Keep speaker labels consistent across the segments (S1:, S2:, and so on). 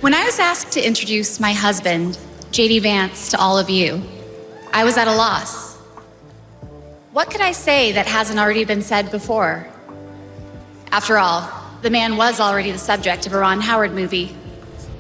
S1: When I was asked to introduce my husband, JD Vance, to all of you, I was at a loss. What could I say that hasn't already been said before? After all, the man was already the subject of a Ron Howard movie.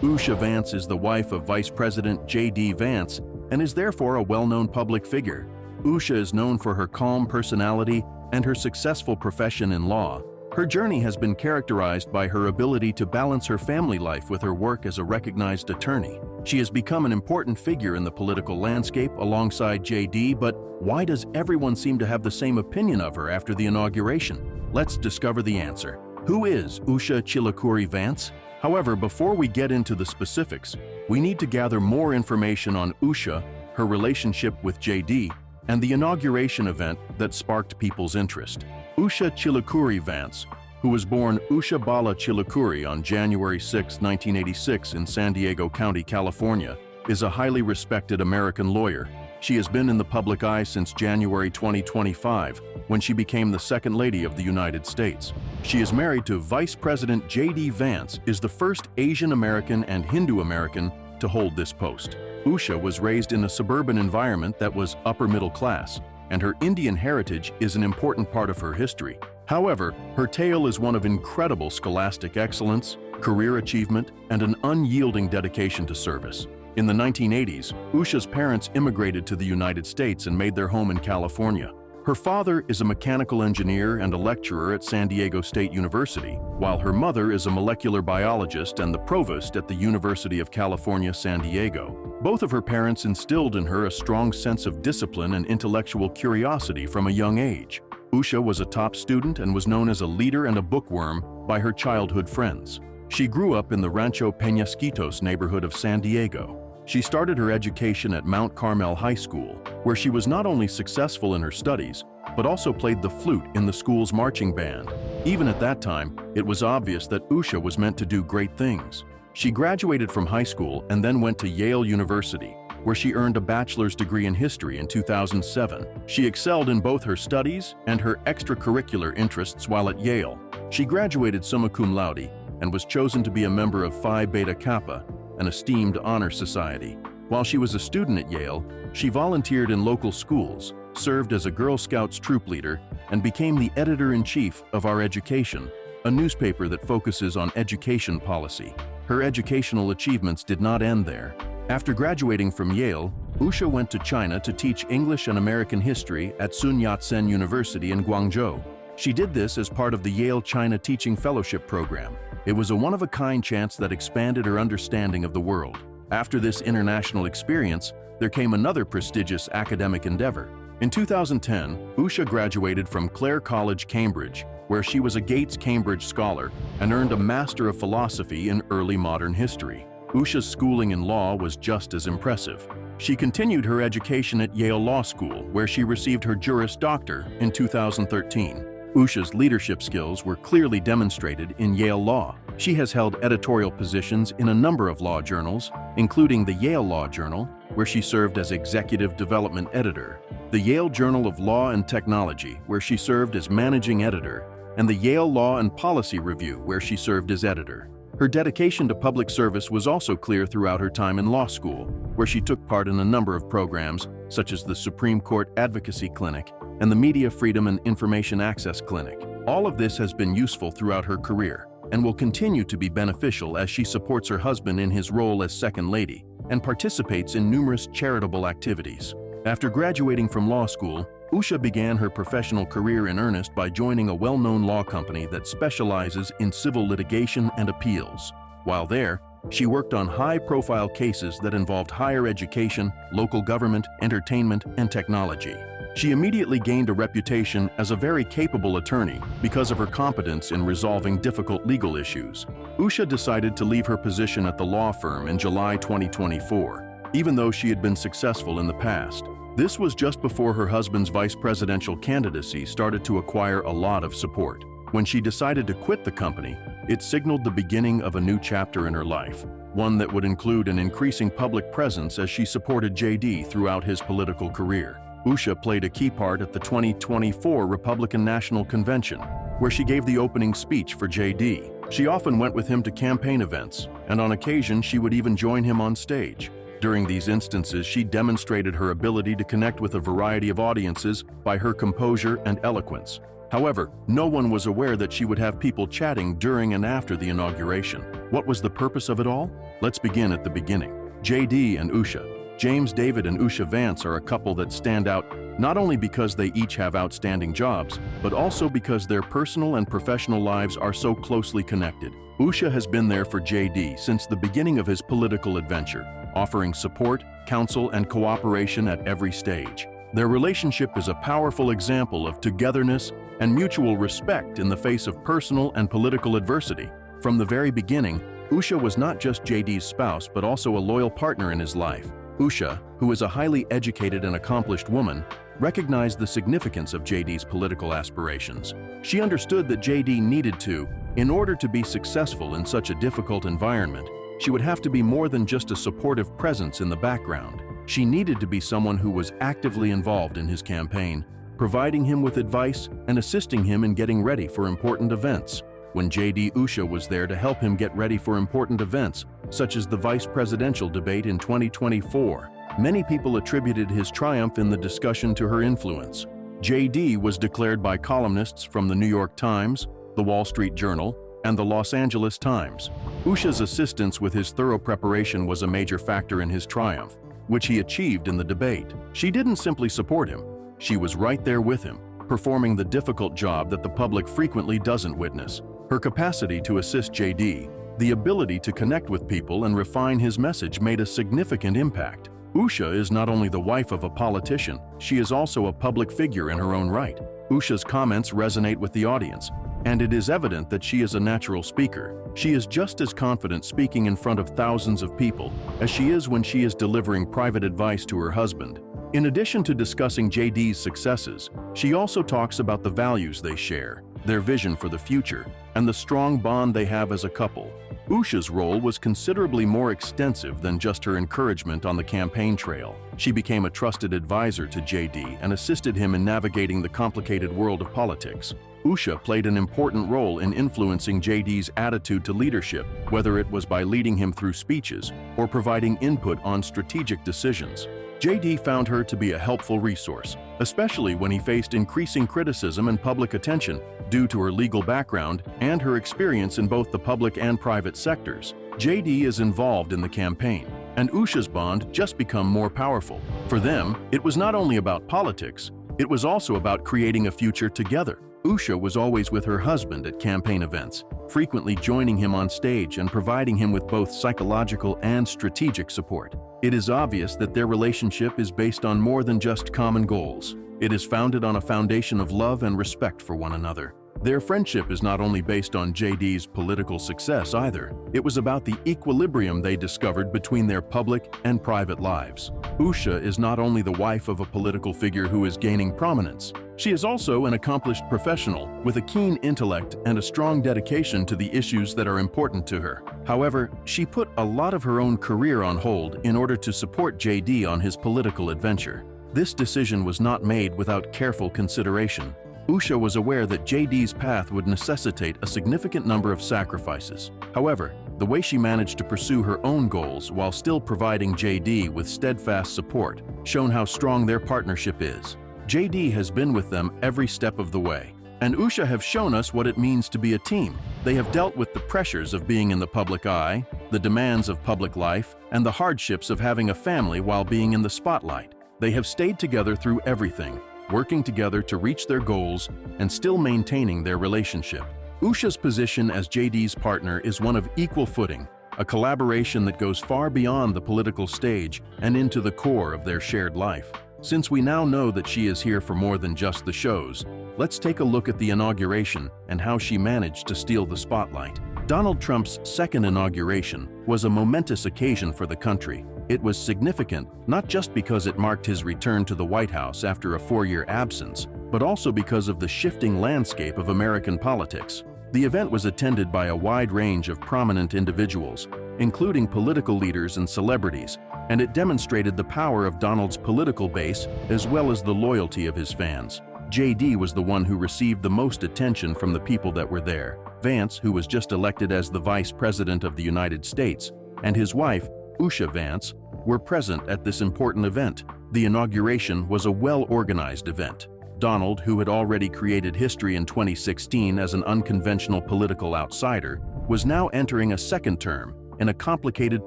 S2: Usha Vance is the wife of Vice President JD Vance and is therefore a well-known public figure. Usha is known for her calm personality and her successful profession in law. Her journey has been characterized by her ability to balance her family life with her work as a recognized attorney. She has become an important figure in the political landscape alongside JD, but why does everyone seem to have the same opinion of her after the inauguration? Let's discover the answer. Who is Usha Chikuluri Vance? However, before we get into the specifics, we need to gather more information on Usha, her relationship with JD, and the inauguration event that sparked people's interest. Usha Chikuluri Vance, who was born Usha Bala Chikuluri on January 6, 1986 in San Diego County, California, is a highly respected American lawyer. She has been in the public eye since January 2025, when she became the Second Lady of the United States. She is married to Vice President JD Vance, is the first Asian American and Hindu American to hold this post. Usha was raised in a suburban environment that was upper middle class, and her Indian heritage is an important part of her history. However, her tale is one of incredible scholastic excellence, career achievement, and an unyielding dedication to service. In the 1980s, Usha's parents immigrated to the United States and made their home in California. Her father is a mechanical engineer and a lecturer at San Diego State University, while her mother is a molecular biologist and the provost at the University of California, San Diego. Both of her parents instilled in her a strong sense of discipline and intellectual curiosity from a young age. Usha was a top student and was known as a leader and a bookworm by her childhood friends. She grew up in the Rancho Peñasquitos neighborhood of San Diego. She started her education at Mount Carmel High School, where she was not only successful in her studies, but also played the flute in the school's marching band. Even at that time, it was obvious that Usha was meant to do great things. She graduated from high school and then went to Yale University, where she earned a bachelor's degree in history in 2007. She excelled in both her studies and her extracurricular interests while at Yale. She graduated summa cum laude and was chosen to be a member of Phi Beta Kappa, an esteemed honor society. While she was a student at Yale, she volunteered in local schools, served as a Girl Scouts troop leader, and became the editor-in-chief of Our Education, a newspaper that focuses on education policy. Her educational achievements did not end there. After graduating from Yale, Usha went to China to teach English and American history at Sun Yat-sen University in Guangzhou. She did this as part of the Yale China Teaching Fellowship Program. It was a one-of-a-kind chance that expanded her understanding of the world. After this international experience, there came another prestigious academic endeavor. In 2010, Usha graduated from Clare College, Cambridge, where she was a Gates Cambridge Scholar and earned a Master of Philosophy in Early Modern History. Usha's schooling in law was just as impressive. She continued her education at Yale Law School, where she received her Juris Doctor in 2013. Usha's leadership skills were clearly demonstrated in Yale Law. She has held editorial positions in a number of law journals, including the Yale Law Journal, where she served as Executive Development Editor, the Yale Journal of Law and Technology, where she served as Managing Editor, and the Yale Law and Policy Review, where she served as editor. Her dedication to public service was also clear throughout her time in law school, where she took part in a number of programs, such as the Supreme Court Advocacy Clinic and the Media Freedom and Information Access Clinic. All of this has been useful throughout her career and will continue to be beneficial as she supports her husband in his role as Second Lady and participates in numerous charitable activities. After graduating from law school, Usha began her professional career in earnest by joining a well-known law company that specializes in civil litigation and appeals. While there, she worked on high-profile cases that involved higher education, local government, entertainment, and technology. She immediately gained a reputation as a very capable attorney because of her competence in resolving difficult legal issues. Usha decided to leave her position at the law firm in July 2024, even though she had been successful in the past. This was just before her husband's vice presidential candidacy started to acquire a lot of support. When she decided to quit the company, it signaled the beginning of a new chapter in her life, one that would include an increasing public presence as she supported JD throughout his political career. Usha played a key part at the 2024 Republican National Convention, where she gave the opening speech for JD. She often went with him to campaign events, and on occasion she would even join him on stage. During these instances, she demonstrated her ability to connect with a variety of audiences by her composure and eloquence. However, no one was aware that she would have people chatting during and after the inauguration. What was the purpose of it all? Let's begin at the beginning. JD and Usha. James David and Usha Vance are a couple that stand out not only because they each have outstanding jobs, but also because their personal and professional lives are so closely connected. Usha has been there for JD since the beginning of his political adventure, offering support, counsel, and cooperation at every stage. Their relationship is a powerful example of togetherness and mutual respect in the face of personal and political adversity. From the very beginning, Usha was not just JD's spouse, but also a loyal partner in his life. Usha, who is a highly educated and accomplished woman, recognized the significance of JD's political aspirations. She understood that JD needed to, in order to be successful in such a difficult environment, she would have to be more than just a supportive presence in the background. She needed to be someone who was actively involved in his campaign, providing him with advice and assisting him in getting ready for important events. When JD, Usha was there to help him get ready for important events, such as the vice presidential debate in 2024. Many people attributed his triumph in the discussion to her influence. JD was declared by columnists from the New York Times, the Wall Street Journal, and the Los Angeles Times. Usha's assistance with his thorough preparation was a major factor in his triumph, which he achieved in the debate. She didn't simply support him, she was right there with him, performing the difficult job that the public frequently doesn't witness. Her capacity to assist JD, the ability to connect with people and refine his message made a significant impact. Usha is not only the wife of a politician, she is also a public figure in her own right. Usha's comments resonate with the audience, and it is evident that she is a natural speaker. She is just as confident speaking in front of thousands of people as she is when she is delivering private advice to her husband. In addition to discussing JD's successes, she also talks about the values they share, their vision for the future, and the strong bond they have as a couple. Usha's role was considerably more extensive than just her encouragement on the campaign trail. She became a trusted advisor to JD and assisted him in navigating the complicated world of politics. Usha played an important role in influencing JD's attitude to leadership, whether it was by leading him through speeches or providing input on strategic decisions. JD found her to be a helpful resource, especially when he faced increasing criticism and public attention due to her legal background and her experience in both the public and private sectors. JD is involved in the campaign, and Usha's bond just become more powerful. For them, it was not only about politics, it was also about creating a future together. Usha was always with her husband at campaign events, frequently joining him on stage and providing him with both psychological and strategic support. It is obvious that their relationship is based on more than just common goals. It is founded on a foundation of love and respect for one another. Their friendship is not only based on JD's political success either. It was about the equilibrium they discovered between their public and private lives. Usha is not only the wife of a political figure who is gaining prominence, she is also an accomplished professional with a keen intellect and a strong dedication to the issues that are important to her. However, she put a lot of her own career on hold in order to support JD on his political adventure. This decision was not made without careful consideration. Usha was aware that JD's path would necessitate a significant number of sacrifices. However, the way she managed to pursue her own goals while still providing JD with steadfast support shown how strong their partnership is. JD has been with them every step of the way, and Usha have shown us what it means to be a team. They have dealt with the pressures of being in the public eye, the demands of public life, and the hardships of having a family while being in the spotlight. They have stayed together through everything, working together to reach their goals and still maintaining their relationship. Usha's position as JD's partner is one of equal footing, a collaboration that goes far beyond the political stage and into the core of their shared life. Since we now know that she is here for more than just the shows, let's take a look at the inauguration and how she managed to steal the spotlight. Donald Trump's second inauguration was a momentous occasion for the country. It was significant not just because it marked his return to the White House after a 4-year absence, but also because of the shifting landscape of American politics. The event was attended by a wide range of prominent individuals, including political leaders and celebrities, and it demonstrated the power of Donald's political base as well as the loyalty of his fans. JD was the one who received the most attention from the people that were there. Vance, who was just elected as the Vice President of the United States, and his wife, Usha Vance, were present at this important event. The inauguration was a well-organized event. Donald, who had already created history in 2016 as an unconventional political outsider, was now entering a second term in a complicated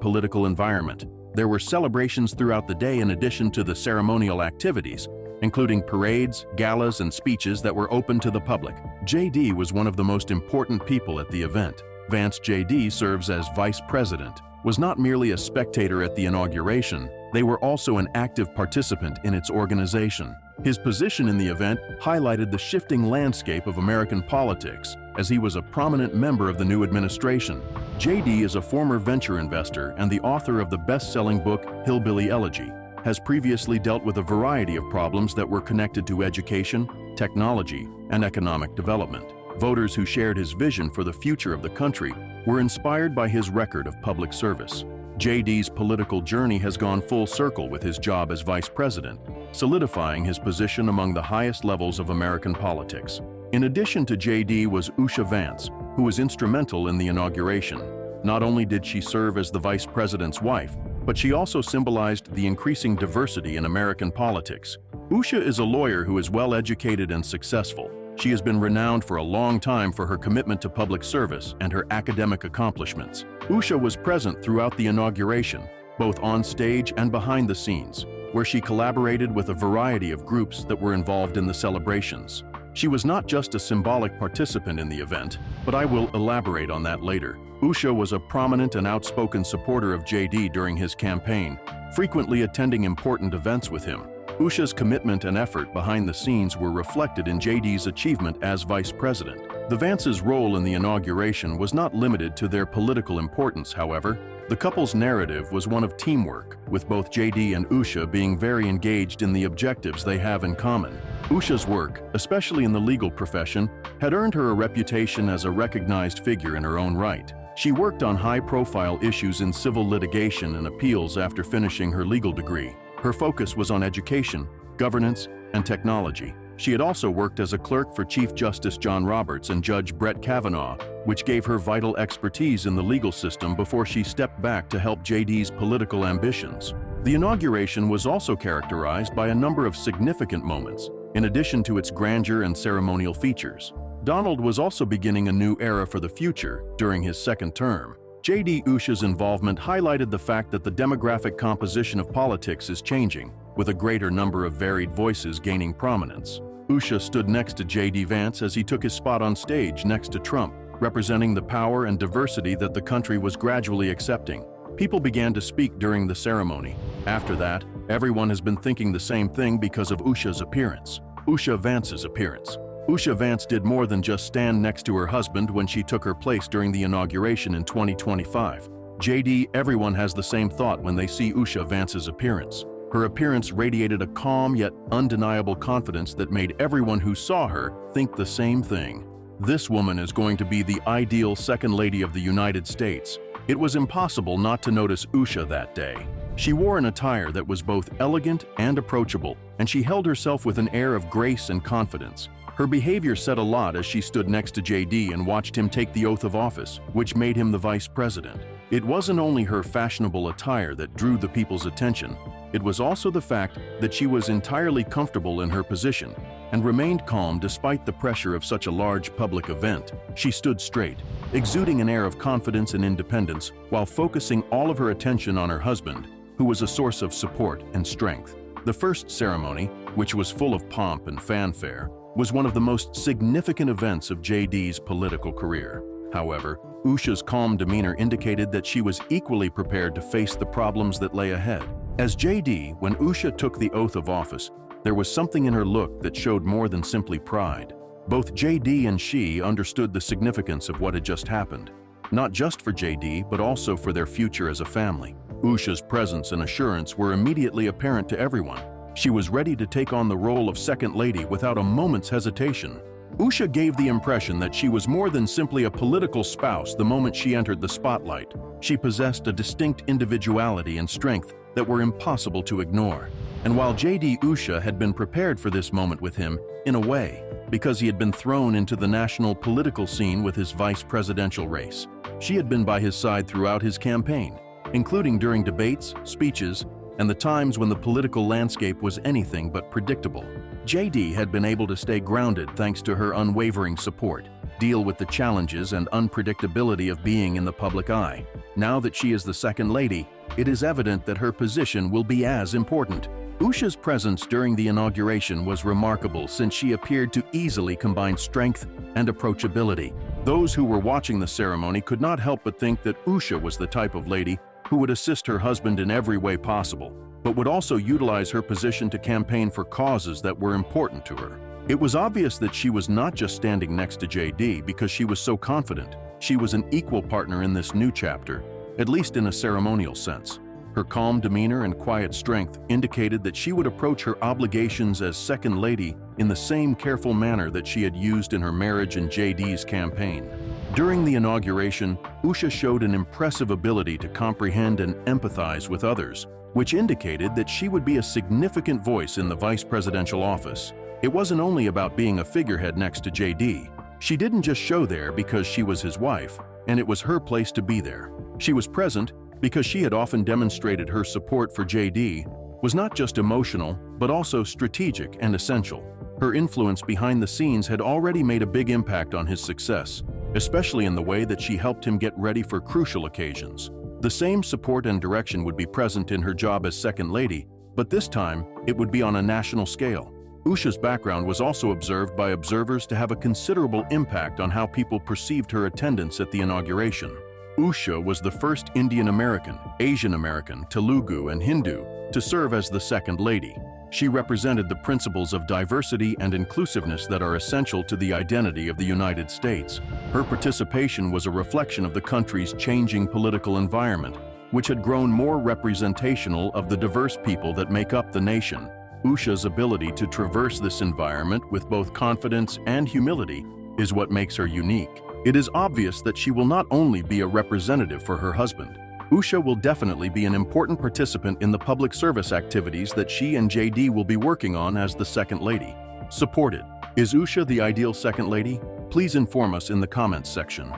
S2: political environment. There were celebrations throughout the day in addition to the ceremonial activities, including parades, galas, and speeches that were open to the public. JD was one of the most important people at the event. Vance JD serves as Vice President, was not merely a spectator at the inauguration, they were also an active participant in its organization. His position in the event highlighted the shifting landscape of American politics, as he was a prominent member of the new administration. JD is a former venture investor and the author of the best-selling book Hillbilly Elegy, has previously dealt with a variety of problems that were connected to education, technology, and economic development. Voters who shared his vision for the future of the country were inspired by his record of public service. JD's political journey has gone full circle with his job as vice president, solidifying his position among the highest levels of American politics. In addition to JD was Usha Vance, who was instrumental in the inauguration. Not only did she serve as the vice president's wife, but she also symbolized the increasing diversity in American politics. Usha is a lawyer who is well-educated and successful. She has been renowned for a long time for her commitment to public service and her academic accomplishments. Usha was present throughout the inauguration, both on stage and behind the scenes, where she collaborated with a variety of groups that were involved in the celebrations. She was not just a symbolic participant in the event, but I will elaborate on that later. Usha was a prominent and outspoken supporter of JD during his campaign, frequently attending important events with him. Usha's commitment and effort behind the scenes were reflected in JD's achievement as vice president. The Vances' role in the inauguration was not limited to their political importance, however. The couple's narrative was one of teamwork, with both JD and Usha being very engaged in the objectives they have in common. Usha's work, especially in the legal profession, had earned her a reputation as a recognized figure in her own right. She worked on high-profile issues in civil litigation and appeals after finishing her legal degree. Her focus was on education, governance, and technology. She had also worked as a clerk for Chief Justice John Roberts and Judge Brett Kavanaugh, which gave her vital expertise in the legal system before she stepped back to help JD's political ambitions. The inauguration was also characterized by a number of significant moments, in addition to its grandeur and ceremonial features. Donald was also beginning a new era for the future during his second term. JD Usha's involvement highlighted the fact that the demographic composition of politics is changing, with a greater number of varied voices gaining prominence. Usha stood next to JD Vance as he took his spot on stage next to Trump, representing the power and diversity that the country was gradually accepting. People began to speak during the ceremony. After that, everyone has been thinking the same thing because of Usha's appearance. Usha Vance's appearance. Usha Vance did more than just stand next to her husband when she took her place during the inauguration in 2025. JD, everyone has the same thought when they see Usha Vance's appearance. Her appearance radiated a calm yet undeniable confidence that made everyone who saw her think the same thing. This woman is going to be the ideal Second Lady of the United States. It was impossible not to notice Usha that day. She wore an attire that was both elegant and approachable, and she held herself with an air of grace and confidence. Her behavior said a lot as she stood next to JD and watched him take the oath of office, which made him the vice president. It wasn't only her fashionable attire that drew the people's attention, it was also the fact that she was entirely comfortable in her position and remained calm despite the pressure of such a large public event. She stood straight, exuding an air of confidence and independence while focusing all of her attention on her husband, who was a source of support and strength. The first ceremony, which was full of pomp and fanfare, was one of the most significant events of JD's political career. However, Usha's calm demeanor indicated that she was equally prepared to face the problems that lay ahead. As JD, when Usha took the oath of office, there was something in her look that showed more than simply pride. Both JD and she understood the significance of what had just happened, not just for JD, but also for their future as a family. Usha's presence and assurance were immediately apparent to everyone. She was ready to take on the role of Second Lady without a moment's hesitation. Usha gave the impression that she was more than simply a political spouse the moment she entered the spotlight. She possessed a distinct individuality and strength that were impossible to ignore. And while JD Usha had been prepared for this moment with him, in a way, because he had been thrown into the national political scene with his vice presidential race. She had been by his side throughout his campaign, including during debates, speeches, and the times when the political landscape was anything but predictable. JD had been able to stay grounded thanks to her unwavering support, deal with the challenges and unpredictability of being in the public eye. Now that she is the second lady, it is evident that her position will be as important. Usha's presence during the inauguration was remarkable since she appeared to easily combine strength and approachability. Those who were watching the ceremony could not help but think that Usha was the type of lady who would assist her husband in every way possible, but would also utilize her position to campaign for causes that were important to her. It was obvious that she was not just standing next to JD because she was so confident. She was an equal partner in this new chapter, at least in a ceremonial sense. Her calm demeanor and quiet strength indicated that she would approach her obligations as second lady in the same careful manner that she had used in her marriage and JD's campaign. During the inauguration, Usha showed an impressive ability to comprehend and empathize with others, which indicated that she would be a significant voice in the vice presidential office. It wasn't only about being a figurehead next to JD. She didn't just show there because she was his wife, and it was her place to be there. She was present because she had often demonstrated her support for JD was not just emotional, but also strategic and essential. Her influence behind the scenes had already made a big impact on his success, especially in the way that she helped him get ready for crucial occasions. The same support and direction would be present in her job as second lady, but this time it would be on a national scale. Usha's background was also observed by observers to have a considerable impact on how people perceived her attendance at the inauguration. Usha was the first Indian American, Asian American, Telugu, and Hindu to serve as the second lady. She represented the principles of diversity and inclusiveness that are essential to the identity of the United States. Her participation was a reflection of the country's changing political environment, which had grown more representational of the diverse people that make up the nation. Usha's ability to traverse this environment with both confidence and humility is what makes her unique. It is obvious that she will not only be a representative for her husband. Usha will definitely be an important participant in the public service activities that she and JD will be working on as the second lady. Supported. Is Usha the ideal second lady? Please inform us in the comments section.